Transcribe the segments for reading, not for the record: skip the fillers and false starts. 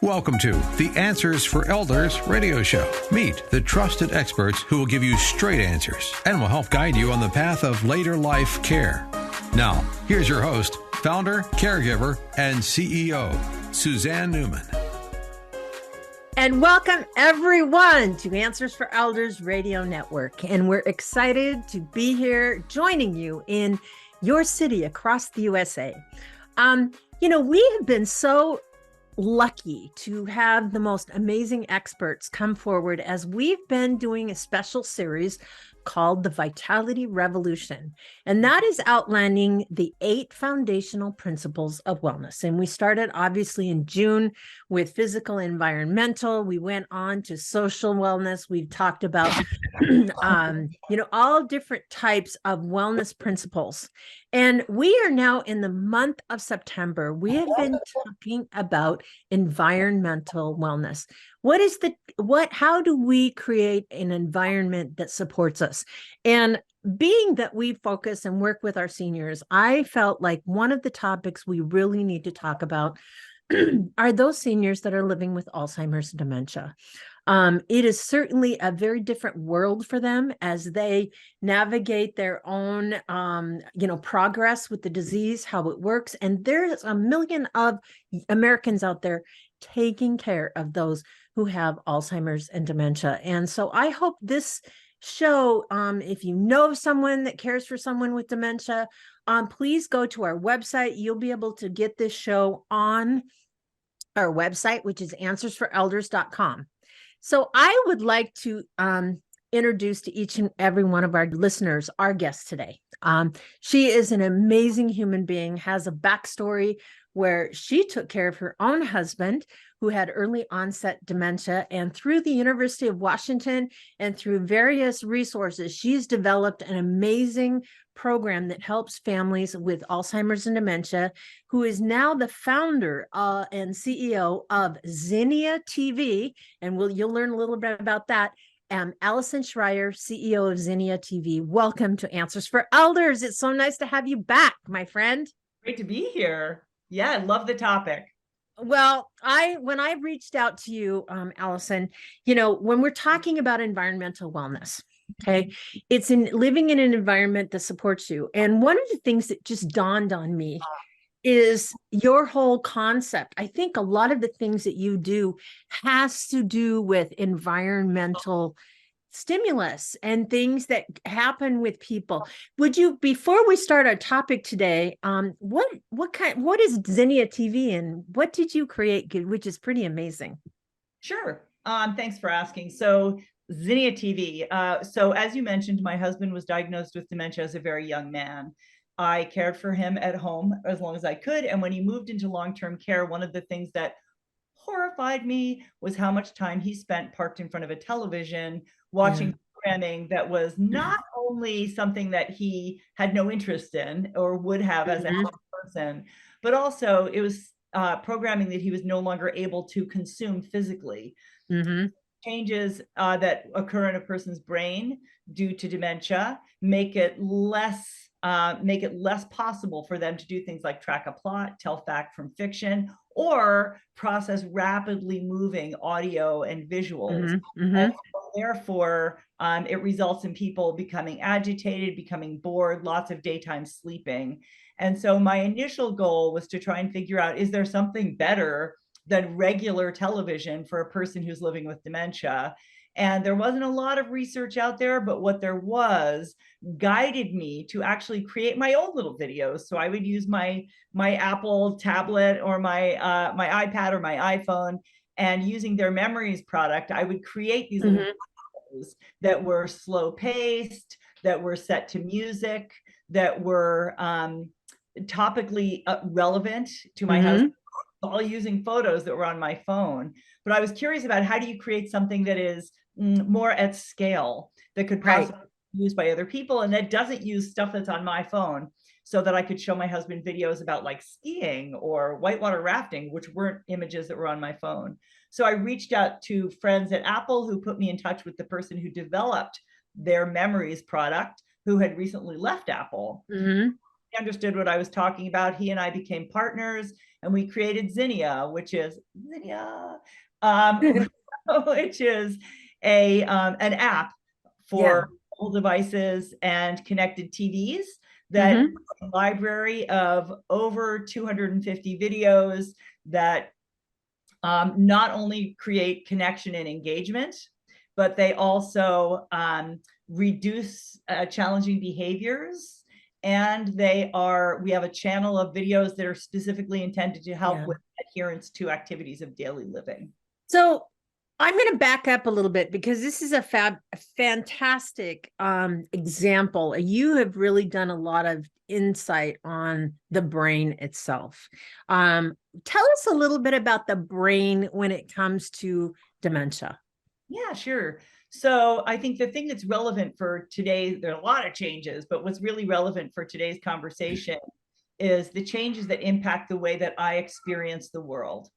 Welcome to the Answers for Elders radio show. Meet the trusted experts who will give you straight answers and will help guide you on the path of later life care. Now, here's your host, founder, caregiver, and CEO, Suzanne Newman. And welcome everyone to Answers for Elders Radio Network. And we're excited to be here joining you in your city across the USA. We have been so lucky to have the most amazing experts come forward as we've been doing a special series called the Vitality Revolution. And that is outlining the 8 foundational principles of wellness. And we started obviously in June with physical, environmental. We went on to social wellness. We've talked about, all different types of wellness principles. And we are now in the month of September. We have been talking about environmental wellness. How do we create an environment that supports us? And being that we focus and work with our seniors, I felt like one of the topics we really need to talk about are those seniors that are living with Alzheimer's and dementia. It is certainly a very different world for them as they navigate their own, progress with the disease, how it works. And there's a million of Americans out there taking care of those who have Alzheimer's and dementia. And so I hope this show, if you know of someone that cares for someone with dementia, please go to our website. You'll be able to get this show on our website, which is answersforelders.com. So I would like to introduce to each and every one of our listeners our guest today. She is an amazing human being, has a backstory where she took care of her own husband who had early onset dementia. And through the University of Washington and through various resources, she's developed an amazing program that helps families with Alzheimer's and dementia, who is now the founder and CEO of Zinnia TV. And you'll learn a little bit about that. Allyson Schrier, CEO of Zinnia TV. Welcome to Answers for Elders. It's so nice to have you back, my friend. Great to be here. Yeah, I love the topic. Well, when I reached out to you, Allyson, when we're talking about environmental wellness, okay, it's in living in an environment that supports you. And one of the things that just dawned on me is your whole concept. I think a lot of the things that you do has to do with environmental stimulus and things that happen with people. Would you, before we start our topic today, what is Zinnia TV and what did you create, which is pretty amazing? Sure. Thanks for asking. So Zinnia TV. So as you mentioned, my husband was diagnosed with dementia as a very young man. I cared for him at home as long as I could. And when he moved into long-term care, one of the things that horrified me was how much time he spent parked in front of a television watching programming that was not only something that he had no interest in or would have as a person, but also it was programming that he was no longer able to consume physically. Changes that occur in a person's brain due to dementia make it less possible for them to do things like track a plot, tell fact from fiction, or process rapidly moving audio and visuals. And so therefore, it results in people becoming agitated, becoming bored, lots of daytime sleeping. And so my initial goal was to try and figure out, is there something better than regular television for a person who's living with dementia? And there wasn't a lot of research out there, but what there was guided me to actually create my own little videos. So I would use my Apple tablet or my iPad or my iPhone, and using their Memories product, I would create these little videos that were slow paced, that were set to music, that were topically relevant to my husband, all using photos that were on my phone. But I was curious about, how do you create something that is more at scale, that could possibly be used by other people, and that doesn't use stuff that's on my phone, so that I could show my husband videos about like skiing or whitewater rafting, which weren't images that were on my phone. So I reached out to friends at Apple who put me in touch with the person who developed their Memories product, who had recently left Apple. he understood what I was talking about. He and I became partners, and we created Zinnia, which is which is a an app for mobile devices and connected TVs that a library of over 250 videos that not only create connection and engagement, but they also reduce challenging behaviors. And we have a channel of videos that are specifically intended to help with adherence to activities of daily living. So I'm going to back up a little bit because this is a fantastic example. You have really done a lot of insight on the brain itself. Tell us a little bit about the brain when it comes to dementia. Yeah, sure. So I think the thing that's relevant for today, there are a lot of changes, but what's really relevant for today's conversation is the changes that impact the way that I experience the world.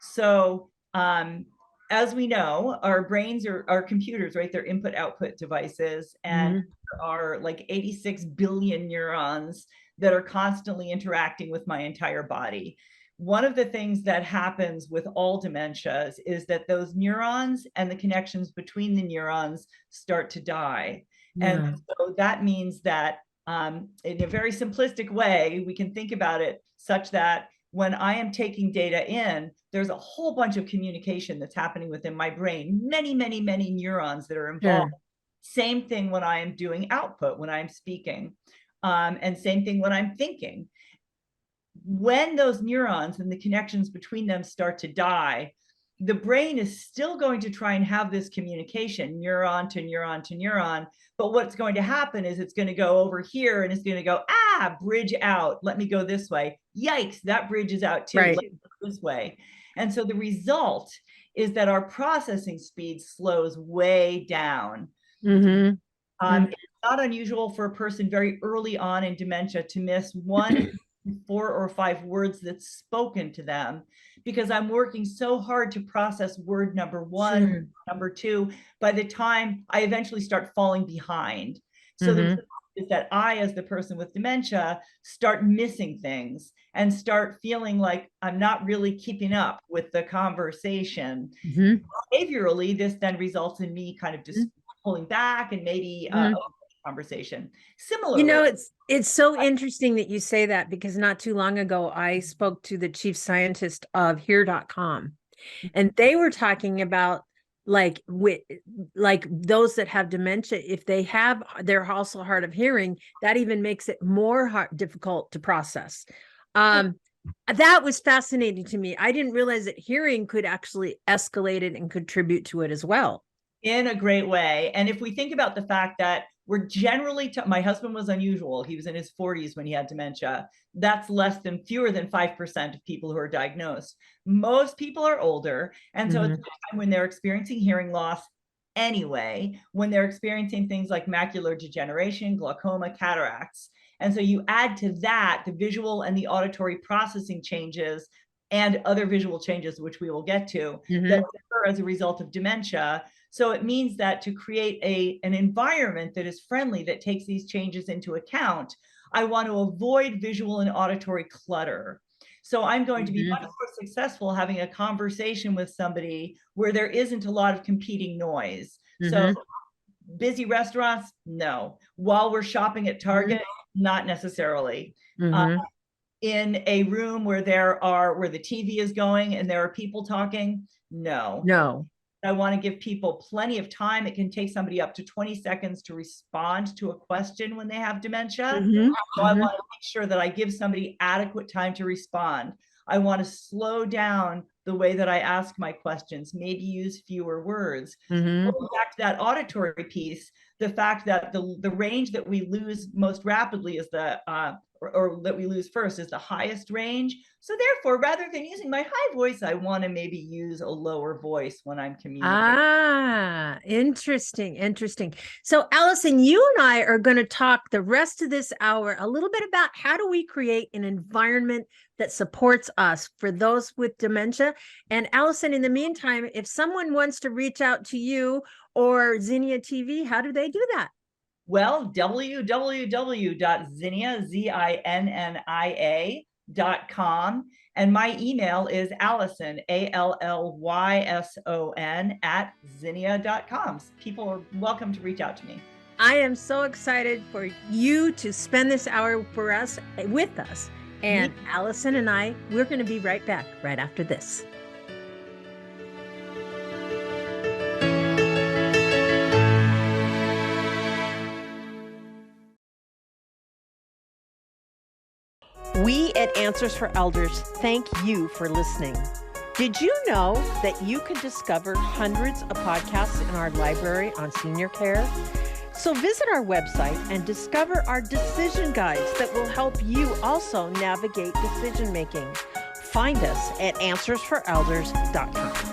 So as we know, our brains are computers, right? They're input-output devices, and there are like 86 billion neurons that are constantly interacting with my entire body. One of the things that happens with all dementias is that those neurons and the connections between the neurons start to die. And so that means that in a very simplistic way, we can think about it such that when I am taking data in, there's a whole bunch of communication that's happening within my brain, many, many, many neurons that are involved. Same thing when I am doing output, when I'm speaking, and same thing when I'm thinking. When those neurons and the connections between them start to die, the brain is still going to try and have this communication, neuron to neuron to neuron. But what's going to happen is it's going to go over here and it's going to go, bridge out. Let me go this way. Yikes, that bridge is out too. Let me go this way. And so the result is that our processing speed slows way down. It's not unusual for a person very early on in dementia to miss 1, 4 or 5 words that's spoken to them, because I'm working so hard to process word number 1, number 2, by the time I eventually start falling behind. So the result is that I, as the person with dementia, start missing things and start feeling like I'm not really keeping up with the conversation. Behaviorally, this then results in me kind of just pulling back and maybe conversation. Similarly, it's so interesting that you say that, because not too long ago I spoke to the chief scientist of here.com, and they were talking about like those that have dementia, if they're also hard of hearing, that even makes it more difficult to process. That was fascinating to me. I didn't realize that hearing could actually escalate it and contribute to it as well. In a great way. And if we think about the fact that we're generally, my husband was unusual. He was in his 40s when he had dementia. That's fewer than 5% of people who are diagnosed. Most people are older. And so it's a time when they're experiencing hearing loss anyway, when they're experiencing things like macular degeneration, glaucoma, cataracts. And so you add to that the visual and the auditory processing changes and other visual changes, which we will get to, that occur as a result of dementia. So it means that to create an environment that is friendly, that takes these changes into account, I want to avoid visual and auditory clutter. So I'm going to be much more successful having a conversation with somebody where there isn't a lot of competing noise. So busy restaurants, no. While we're shopping at Target, not necessarily. In a room where where the TV is going and there are people talking, no. I want to give people plenty of time. It can take somebody up to 20 seconds to respond to a question when they have dementia. So I want to make sure that I give somebody adequate time to respond. I want to slow down the way that I ask my questions, maybe use fewer words. Going back to that auditory piece, the fact that the range that we lose most rapidly is or that we lose first is the highest range. So therefore, rather than using my high voice, I want to maybe use a lower voice when I'm communicating. Interesting. So Allyson, you and I are going to talk the rest of this hour a little bit about how do we create an environment that supports us for those with dementia. And Allyson, in the meantime, if someone wants to reach out to you or Zinnia TV, how do they do that? Well, www.zinnia.com. And my email is Allyson, Allyson, @zinnia.com. People are welcome to reach out to me. I am so excited for you to spend this hour with us. And Allyson and we're going to be right back right after this. We at Answers for Elders thank you for listening. Did you know that you can discover hundreds of podcasts in our library on senior care? So visit our website and discover our decision guides that will help you also navigate decision making. Find us at answersforelders.com.